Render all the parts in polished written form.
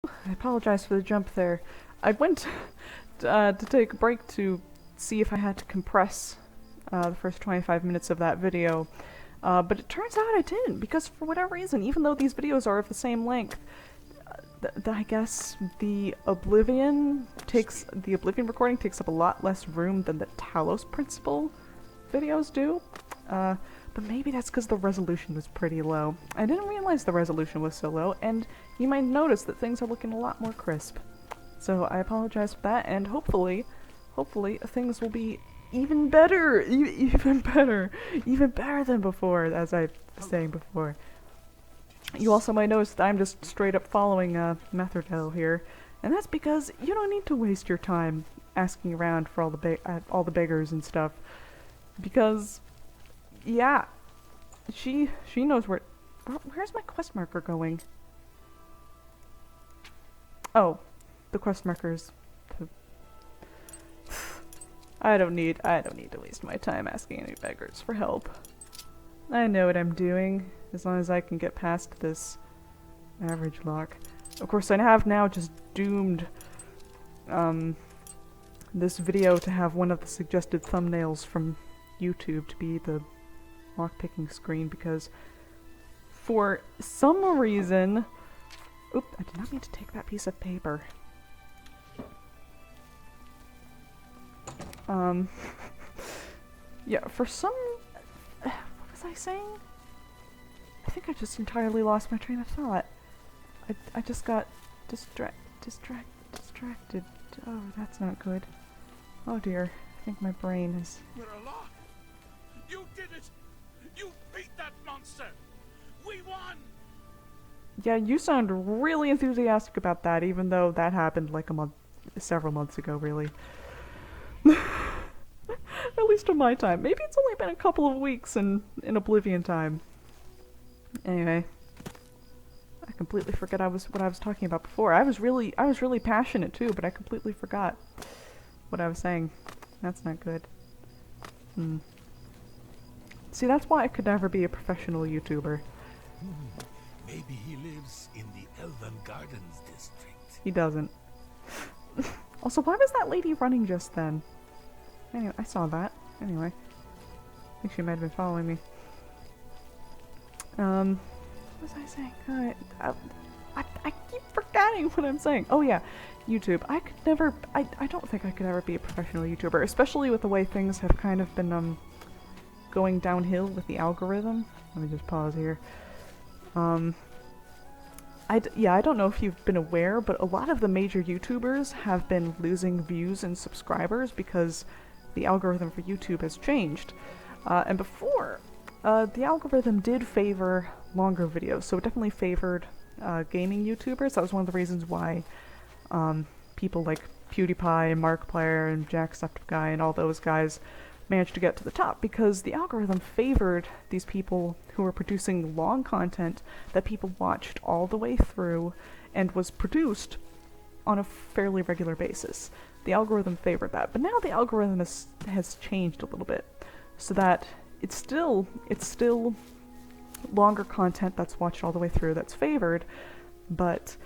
I apologize for the jump there. I went to take a break to see if I had to compress the first 25 minutes of that video, but it turns out I didn't, because for whatever reason, even though these videos are of the same length, I guess the Oblivion recording takes up a lot less room than the Talos Principle videos do. But maybe that's because the resolution was pretty low. I didn't realize the resolution was so low, and you might notice that things are looking a lot more crisp. So I apologize for that, and hopefully things will be even better, even better than before, as I was saying before. You also might notice that I'm just straight up following Methodel here, and that's because you don't need to waste your time asking around for all the beggars and stuff, because yeah, she knows where's my quest marker going? Oh, the quest markers. I don't need to waste my time asking any beggars for help. I know what I'm doing, as long as I can get past this average lock. Of course, I have now just doomed this video to have one of the suggested thumbnails from YouTube to be the lockpicking screen, because for some reason... Oop, I did not mean to take that piece of paper. Yeah, for some... what was I saying? I think I just entirely lost my train of thought. I just got distracted. Oh, that's not good. Oh dear, I think my brain is... We're alive! You did it! You beat that monster! We won! Yeah, you sound really enthusiastic about that, even though that happened like several months ago, really. At least in my time. Maybe it's only been a couple of weeks in Oblivion time. Anyway, I completely forgot what I was talking about before. I was really passionate too, but I completely forgot what I was saying. That's not good. See, that's why I could never be a professional YouTuber. Maybe he lives in the Elven Gardens district. He doesn't. Also, why was that lady running just then? Anyway, I saw that. Anyway. I think she might have been following me. What was I saying? I keep forgetting what I'm saying. Oh yeah, YouTube. I don't think I could ever be a professional YouTuber, especially with the way things have kind of been, going downhill with the algorithm. Let me just pause here. I don't know if you've been aware, but a lot of the major YouTubers have been losing views and subscribers because the algorithm for YouTube has changed. And before, the algorithm did favor longer videos, so it definitely favored gaming YouTubers. That was one of the reasons why people like PewDiePie and Markiplier and Jacksepticeye and all those guys managed to get to the top, because the algorithm favored these people who were producing long content that people watched all the way through and was produced on a fairly regular basis. The algorithm favored that, but now the algorithm has changed a little bit, so that it's still longer content that's watched all the way through that's favored, but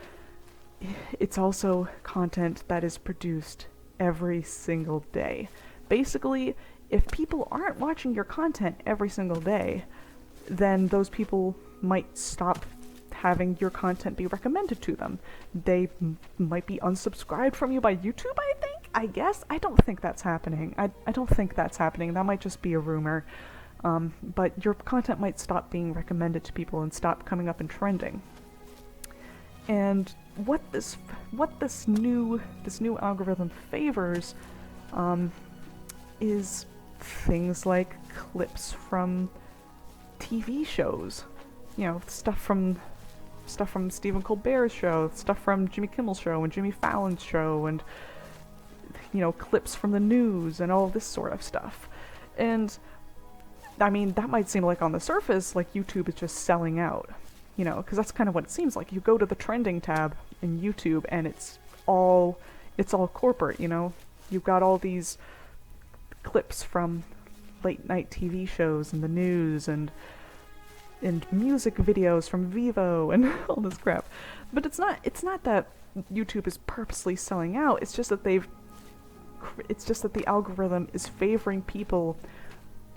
it's also content that is produced every single day. Basically, if people aren't watching your content every single day, then those people might stop having your content be recommended to them. They might be unsubscribed from you by YouTube, I think? I guess? I don't think that's happening. I don't think that's happening. That might just be a rumor. But your content might stop being recommended to people and stop coming up and trending. And what this new algorithm favors is things like clips from TV shows. You know, stuff from Stephen Colbert's show, stuff from Jimmy Kimmel's show and Jimmy Fallon's show, and you know, clips from the news and all this sort of stuff. And I mean, that might seem like on the surface like YouTube is just selling out, you know, because that's kind of what it seems like. You go to the trending tab in YouTube and it's all corporate, you know. You've got all these clips from late night TV shows and the news and music videos from Vivo and all this crap. But it's not that YouTube is purposely selling out. It's just that the algorithm is favoring people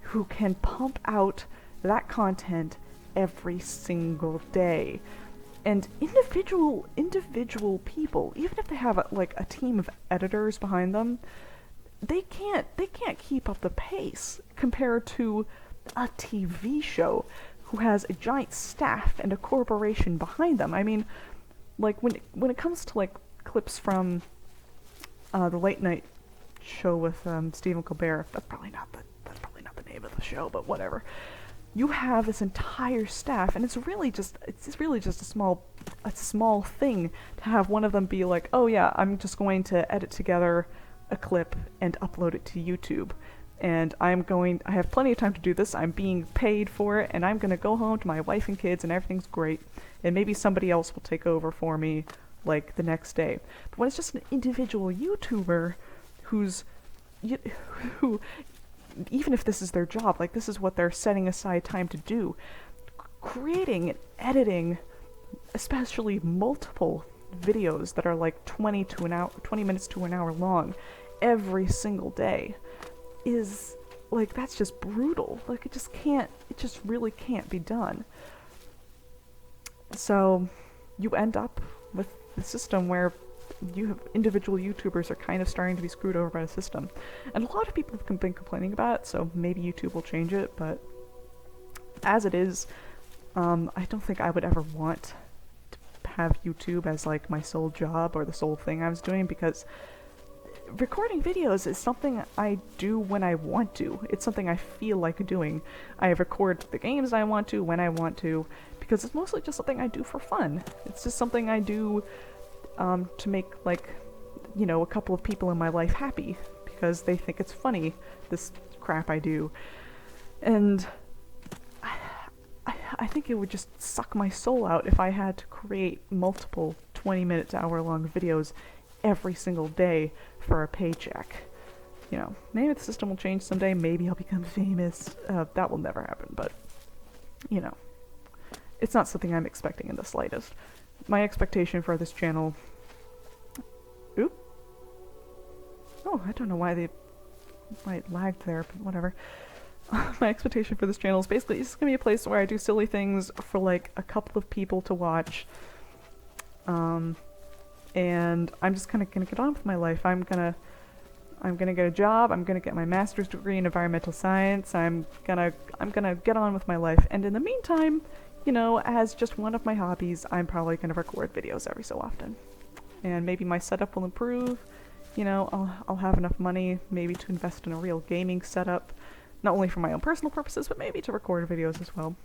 who can pump out that content every single day. And individual people, even if they have a team of editors behind them, they can't keep up the pace compared to a TV show who has a giant staff and a corporation behind them. I mean, like when it comes to like clips from the late night show with Stephen Colbert, that's probably not the name of the show, but whatever. You have this entire staff, and it's really just a small thing to have one of them be like, oh yeah, I'm just going to edit together a clip and upload it to YouTube, and I have plenty of time to do this, I'm being paid for it, and I'm gonna go home to my wife and kids and everything's great, and maybe somebody else will take over for me like the next day. But when it's just an individual YouTuber who, even if this is their job, like this is what they're setting aside time to do, creating and editing, especially multiple videos that are like 20 minutes to an hour long every single day, is like, that's just brutal. Like it just really can't be done. So you end up with the system where you have individual YouTubers are kind of starting to be screwed over by the system. And a lot of people have been complaining about it, so maybe YouTube will change it, but as it is, I don't think I would ever want to have YouTube as like my sole job or the sole thing I was doing, because recording videos is something I do when I want to. It's something I feel like doing. I record the games I want to when I want to, because it's mostly just something I do for fun. It's just something I do to make, like, you know, a couple of people in my life happy, because they think it's funny, this crap I do. And I think it would just suck my soul out if I had to create multiple 20-minute to hour-long videos every single day for a paycheck. You know, maybe the system will change someday, maybe I'll become famous. That will never happen, but, you know, it's not something I'm expecting in the slightest. My expectation for this channel... Oop. Oh, I don't know why it lagged there, but whatever. My expectation for this channel is basically, it's gonna be a place where I do silly things for like a couple of people to watch. And I'm just kind of gonna get on with my life. I'm gonna get a job. I'm gonna get my master's degree in environmental science. I'm gonna get on with my life. And in the meantime, you know, as just one of my hobbies, I'm probably gonna record videos every so often. And maybe my setup will improve. You know, I'll have enough money maybe to invest in a real gaming setup, not only for my own personal purposes, but maybe to record videos as well.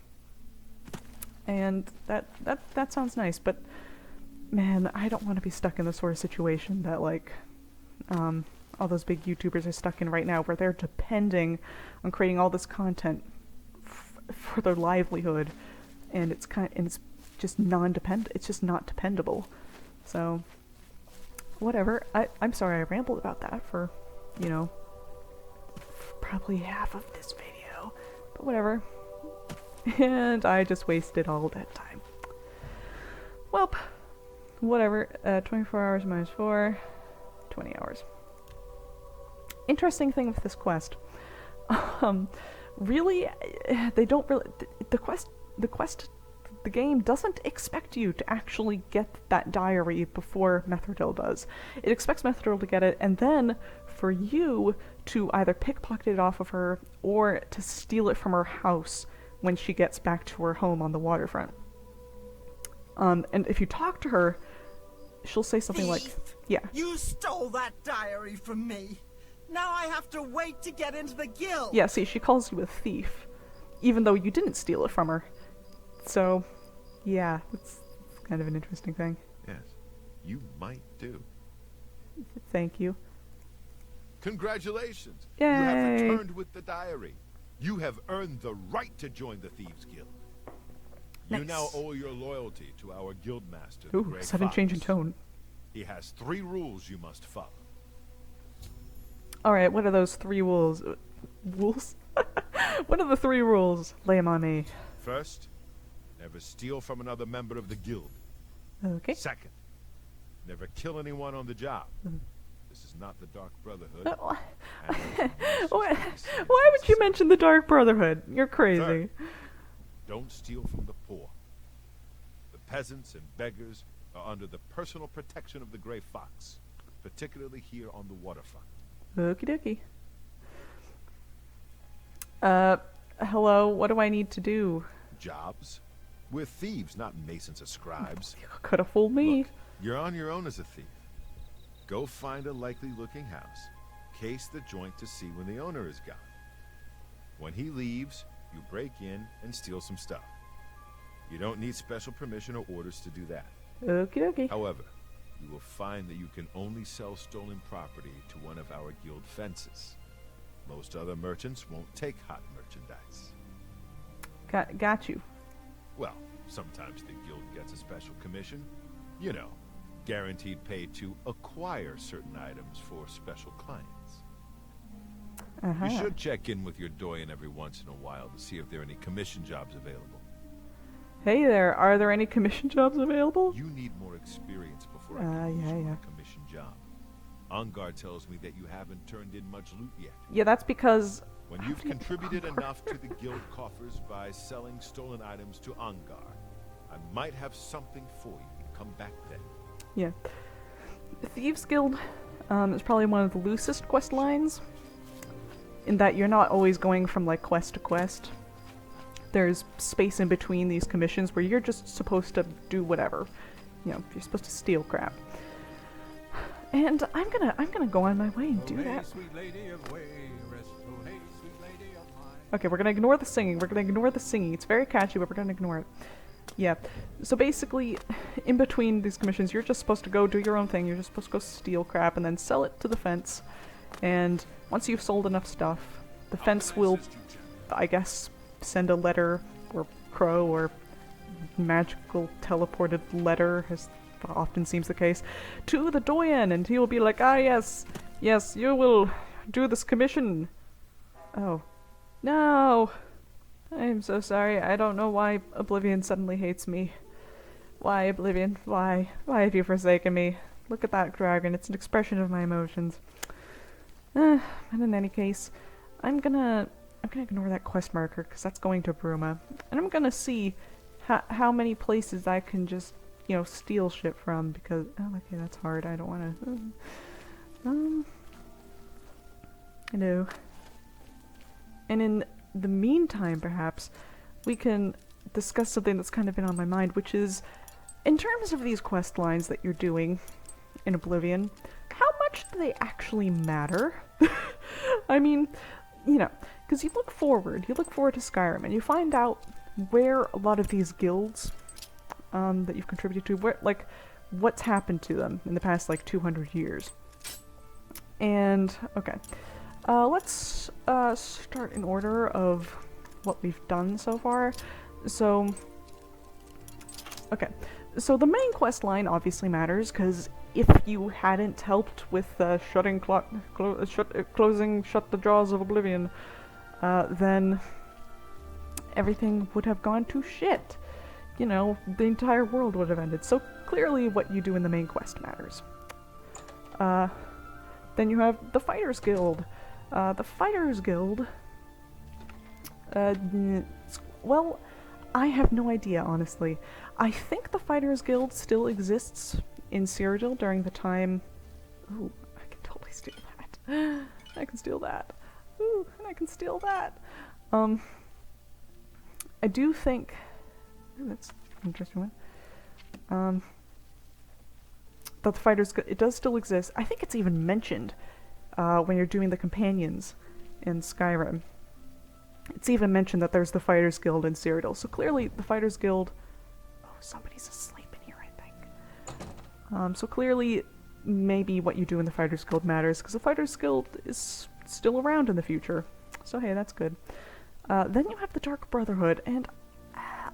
And that sounds nice, but man, I don't want to be stuck in the sort of situation that like all those big YouTubers are stuck in right now, where they're depending on creating all this content for their livelihood, and it's just non-dependent. It's just not dependable. So whatever. I'm sorry I rambled about that for, you know, probably half of this video, but whatever. And I just wasted all that time. Welp. Whatever. 24 hours minus 4. 20 hours. Interesting thing with this quest. Really, they don't really... The game doesn't expect you to actually get that diary before Metherdil does. It expects Metherdil to get it, and then for you to either pickpocket it off of her or to steal it from her house when she gets back to her home on the waterfront. And if you talk to her, she'll say something like, yeah. You stole that diary from me. Now I have to wait to get into the guild. Yeah, see, she calls you a thief, even though you didn't steal it from her. So, yeah, it's kind of an interesting thing. Yes, you might do. Thank you. Congratulations! Yay. You have returned with the diary. You have earned the right to join the Thieves Guild. Nice. You now owe your loyalty to our guildmaster, Ooh, sudden change in tone. He has 3 rules you must follow. Alright, what are those 3 rules? Rules? What are the 3 rules? Lay them on me. First, never steal from another member of the guild. Okay. Second, Never kill anyone on the job. This is not the Dark Brotherhood. Why would you mention the Dark Brotherhood? You're crazy. Third, don't steal from the poor. The peasants and beggars are under the personal protection of the Grey Fox, particularly here on the waterfront. Okie dokie. Hello, what do I need to do? Jobs? We're thieves, not masons or scribes. You could have fooled me. Look, you're on your own as a thief. Go find a likely-looking house, case the joint to see when the owner is gone. When he leaves, you break in and steal some stuff. You don't need special permission or orders to do that. Okie dokie. However, you will find that you can only sell stolen property to one of our guild fences. Most other merchants won't take hot merchandise. Got you. Well, sometimes the guild gets a special commission. You know, guaranteed pay to acquire certain items for special clients. You should check in with your doyen every once in a while to see if there are any commission jobs available. Hey there, are there any commission jobs available? You need more experience before I can use you on a commission job. Angar tells me that you haven't turned in much loot yet. Yeah, that's because... When you've contributed enough to the guild coffers by selling stolen items to Angar, I might have something for you. Come back then. Yeah. The Thieves Guild is probably one of the loosest quest lines, in that you're not always going from like quest to quest. There's space in between these commissions where you're just supposed to do whatever. You know, you're supposed to steal crap. And I'm gonna go on my way and do that. Okay, we're gonna ignore the singing. It's very catchy, but we're gonna ignore it. Yeah. So basically, in between these commissions, you're just supposed to go do your own thing. You're just supposed to go steal crap and then sell it to the fence. And once you've sold enough stuff, the fence will, I guess, send a letter, or crow, or magical teleported letter, as often seems the case, to the doyen, and he will be like, ah, yes, you will do this commission. Oh. No! I'm so sorry. I don't know why Oblivion suddenly hates me. Why, Oblivion? Why? Why have you forsaken me? Look at that dragon. It's an expression of my emotions. And in any case, I'm gonna ignore that quest marker, because that's going to Bruma. And I'm gonna see how many places I can just, you know, steal shit from, because... Oh, okay, that's hard. I don't wanna... I know. And in the meantime, perhaps, we can discuss something that's kind of been on my mind, which is, in terms of these quest lines that you're doing in Oblivion, how much do they actually matter? I mean, you know, because you look forward to Skyrim, and you find out where a lot of these guilds that you've contributed to, where, like, what's happened to them in the past, like, 200 years. And, okay. Let's start in order of what we've done so far. So, okay. So the main quest line obviously matters, because if you hadn't helped with shut the jaws of Oblivion, then everything would have gone to shit. You know, the entire world would have ended. So clearly what you do in the main quest matters. Then you have the Fighters Guild. The Fighters Guild, well, I have no idea, honestly. I think the Fighters Guild still exists in Cyrodiil during the time... Ooh, I can totally steal that. I can steal that. Ooh, and I can steal that. I do think... Ooh, that's an interesting one. That the Fighters Guild, it does still exist. I think it's even mentioned when you're doing the companions in Skyrim. It's even mentioned that there's the Fighters Guild in Cyrodiil. So clearly the Fighters Guild... Oh, somebody's asleep in here, I think. So clearly maybe what you do in the Fighters Guild matters, because the Fighters Guild is still around in the future. So hey, that's good. Then you have the Dark Brotherhood, and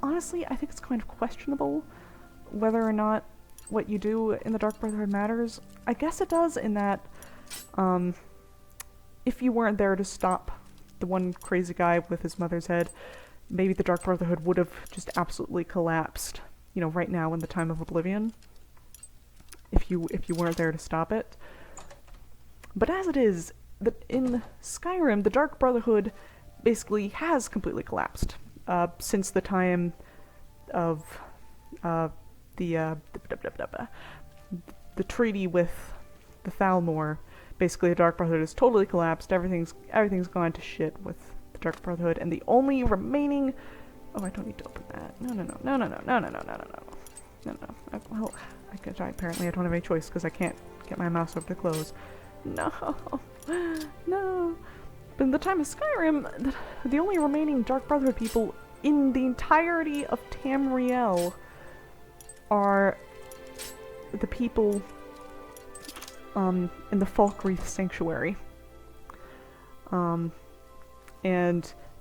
honestly I think it's kind of questionable whether or not what you do in the Dark Brotherhood matters. I guess it does, in that if you weren't there to stop the one crazy guy with his mother's head, maybe the Dark Brotherhood would have just absolutely collapsed, you know, right now in the time of Oblivion. if you weren't there to stop it. But as it is, in Skyrim, the Dark Brotherhood basically has completely collapsed since the time of the treaty with the Thalmor. Basically, the Dark Brotherhood has totally collapsed. Everything's gone to shit with the Dark Brotherhood, and the only remaining... Oh, I don't need to open that. No. Well, apparently I don't have any choice because I can't get my mouse over to close. No. But in the time of Skyrim, the only remaining Dark Brotherhood people in the entirety of Tamriel are the people in the Falkreath Sanctuary. And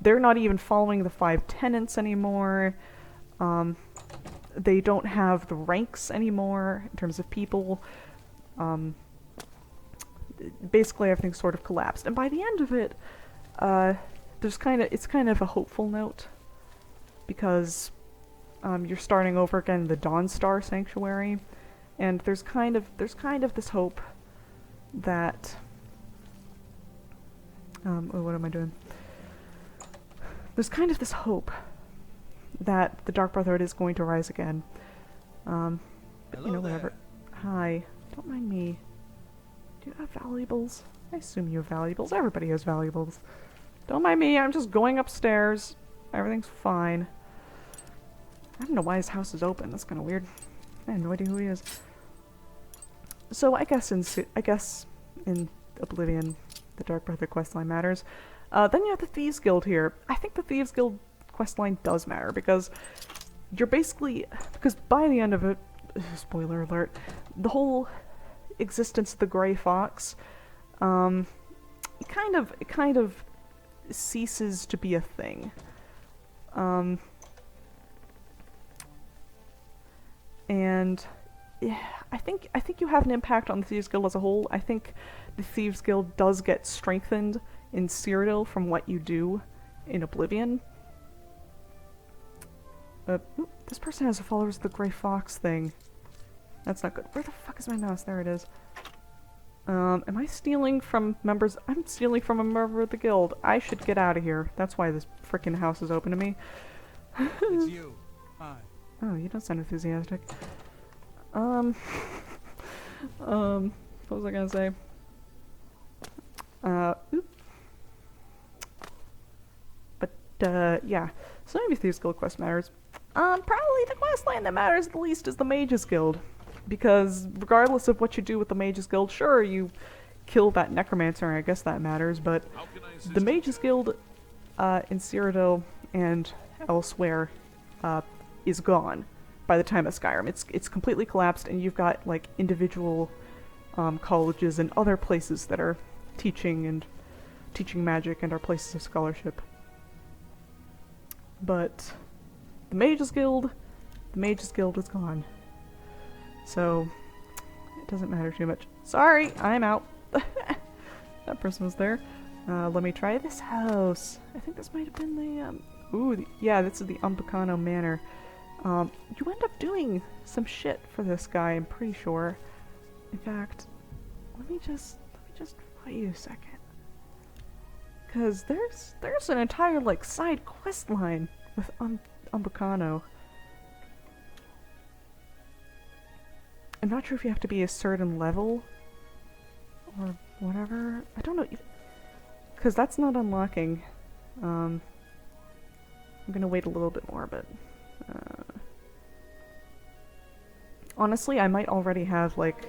they're not even following the 5 tenets anymore. They don't have the ranks anymore in terms of people. Basically everything's sort of collapsed. And by the end of it, it's kind of a hopeful note, because you're starting over again in the Dawnstar Sanctuary, and there's kind of this hope that what am I doing? There's kind of this hope that the Dark Brotherhood is going to rise again. But you know, whatever. Hi. Don't mind me. Do you have valuables? I assume you have valuables. Everybody has valuables. Don't mind me, I'm just going upstairs. Everything's fine. I don't know why his house is open. That's kind of weird. I have no idea who he is. So I guess in Oblivion, the Dark Brotherhood questline matters. Then you have the Thieves Guild here. I think the Thieves Guild questline does matter, because you're basically... Because by the end of it, spoiler alert, the whole existence of the Grey Fox, it kind of ceases to be a thing. And yeah, I think you have an impact on the Thieves Guild as a whole. I think the Thieves Guild does get strengthened in Cyrodiil from what you do in Oblivion. This person has followers of the Grey Fox thing. That's not good. Where the fuck is my mouse? There it is. Am I stealing from members? I'm stealing from a member of the guild. I should get out of here. That's why this freaking house is open to me. It's you. Hi. Oh, you don't sound enthusiastic. What was I gonna say? Yeah. So maybe Thieves Guild quest matters. Probably the quest line that matters the least is the Mages Guild. Because regardless of what you do with the Mages Guild, sure, you kill that Necromancer, I guess that matters, but the Mages Guild in Cyrodiil and elsewhere is gone by the time of Skyrim. It's completely collapsed, and you've got like individual colleges and other places that are teaching magic and are places of scholarship. But the Mages Guild is gone. So it doesn't matter too much. Sorry, I'm out. That person was there. Let me try this house. I think this might have been the yeah, this is the Umbacano Manor. You end up doing some shit for this guy, I'm pretty sure. In fact, let me just wait a second. Cause there's an entire like side quest line with Umbacano. I'm not sure if you have to be a certain level or whatever. I don't know, because that's not unlocking. I'm gonna wait a little bit more, but honestly, I might already have like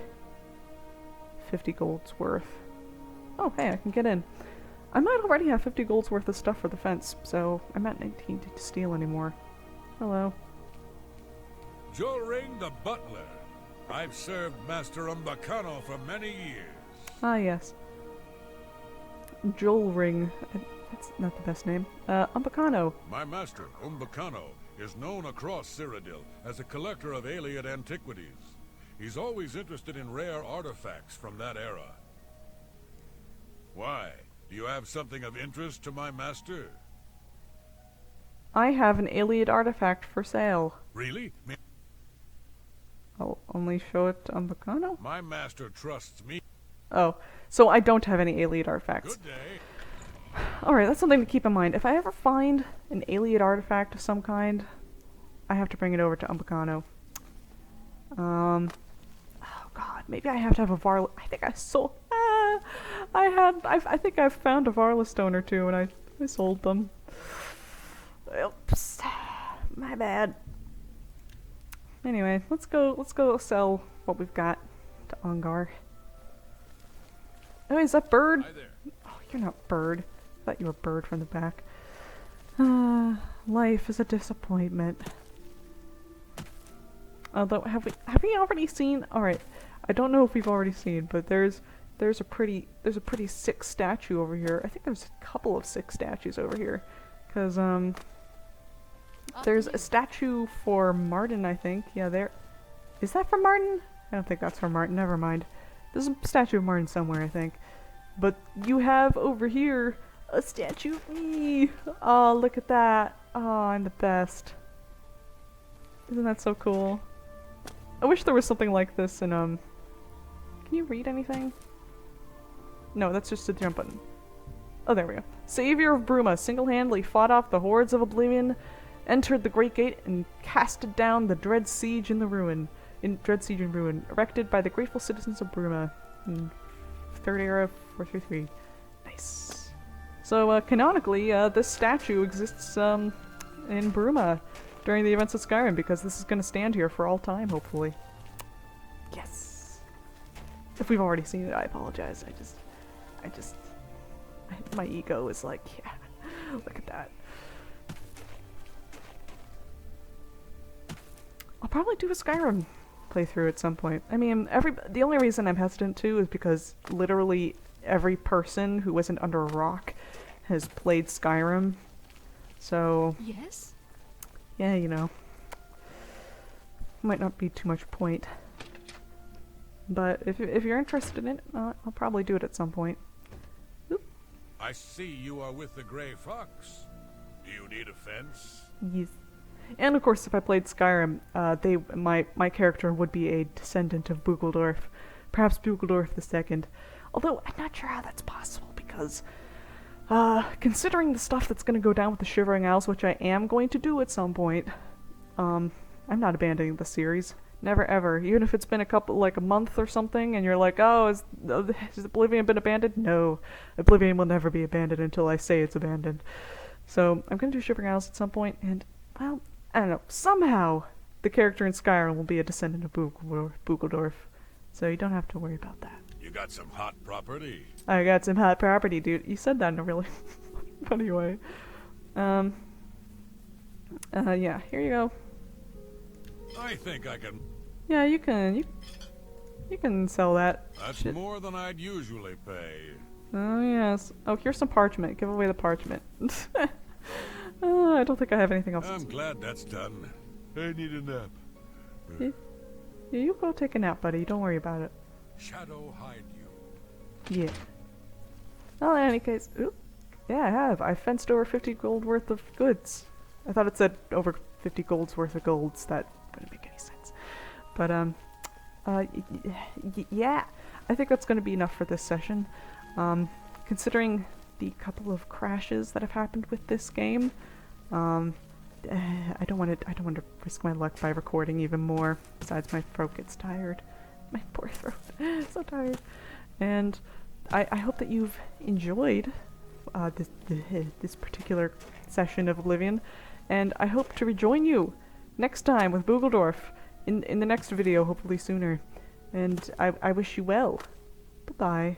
50 gold's worth. Oh, hey, I can get in. I might already have 50 gold's worth of stuff for the fence, so I'm not 19 to steal anymore. Hello. Jolring the butler. I've served Master Umbacano for many years. Ah, yes. Jolring. That's not the best name. Umbacano. My master, Umbacano, is known across Cyrodiil as a collector of alien antiquities. He's always interested in rare artifacts from that era. Why? Do you have something of interest to my master? I have an alien artifact for sale. Really? I'll only show it to Umbacano. My master trusts me. Oh, so I don't have any Alien artifacts. Good day. Alright, that's something to keep in mind. If I ever find an Alien artifact of some kind, I have to bring it over to Umbacano. Oh god, maybe I have to have a Varla. I think I sold. I think I've found a Varla stone or two, and I sold them. Oops, my bad. Anyway, let's go sell what we've got to Ongar. Oh, is that Bird? Hi there. Oh, you're not Bird. I thought you were Bird from the back. Life is a disappointment. Although, have we already seen? All right, I don't know if we've already seen, but there's a pretty sick statue over here. I think there's a couple of sick statues over here, because there's a statue for Martin. I think, yeah, there. Is that for Martin? I don't think that's for Martin. Never mind. There's a statue of Martin somewhere, I think. But you have over here a statue of me. Oh, look at that. Oh, I'm the best. Isn't that so cool? I wish there was something like this in, Can you read anything? No, that's just a jump button. Oh, there we go. Savior of Bruma single-handedly fought off the hordes of Oblivion, entered the Great Gate, and casted down the Dread Siege in ruin, erected by the grateful citizens of Bruma in 3rd Era 433. Nice. So, canonically, this statue exists, in Bruma during the events of Skyrim, because this is going to stand here for all time, hopefully. Yes! If we've already seen it, I apologize. My ego is like, yeah, look at that. I'll probably do a Skyrim playthrough at some point. I mean, the only reason I'm hesitant to is because literally every person who isn't under a rock has played Skyrim. So, yes? Yeah, you know, might not be too much point. But if you're interested in it, I'll probably do it at some point. Oop. I see you are with the Grey Fox. Do you need a fence? Yes. And of course, if I played Skyrim, my character would be a descendant of Bugledorf, perhaps Bugledorf II. Although I'm not sure how that's possible because, considering the stuff that's going to go down with the Shivering Isles, which I am going to do at some point, I'm not abandoning the series. Never ever. Even if it's been a month or something, and you're like, oh, has Oblivion been abandoned? No. Oblivion will never be abandoned until I say it's abandoned. So, I'm going to do Shivering Isles at some point, and, well, I don't know. Somehow, the character in Skyrim will be a descendant of Bugledorf. So you don't have to worry about that. You got some hot property. I got some hot property, dude. You said that in a really funny way. Yeah, here you go. I think I can. Yeah, you can sell that. That's shit. more than I'd usually pay. Oh, yes. Oh, here's some parchment. Give away the parchment. I don't think I have anything else. I'm glad that's done. I need a nap. Yeah, you go take a nap, buddy. Don't worry about it. Shadow hide you. Yeah. Well, in any case, ooh, yeah, I have. I fenced over 50 gold worth of goods. I thought it said over 50 gold's worth of golds. That wouldn't make any sense. But, yeah. I think that's going to be enough for this session. Considering the couple of crashes that have happened with this game, I don't want to risk my luck by recording even more. Besides, my throat gets tired. My poor throat, so tired. And I hope that you've enjoyed this particular session of Oblivion, and I hope to rejoin you next time with Bugledorf in the next video, hopefully sooner. And I wish you well. Bye-bye.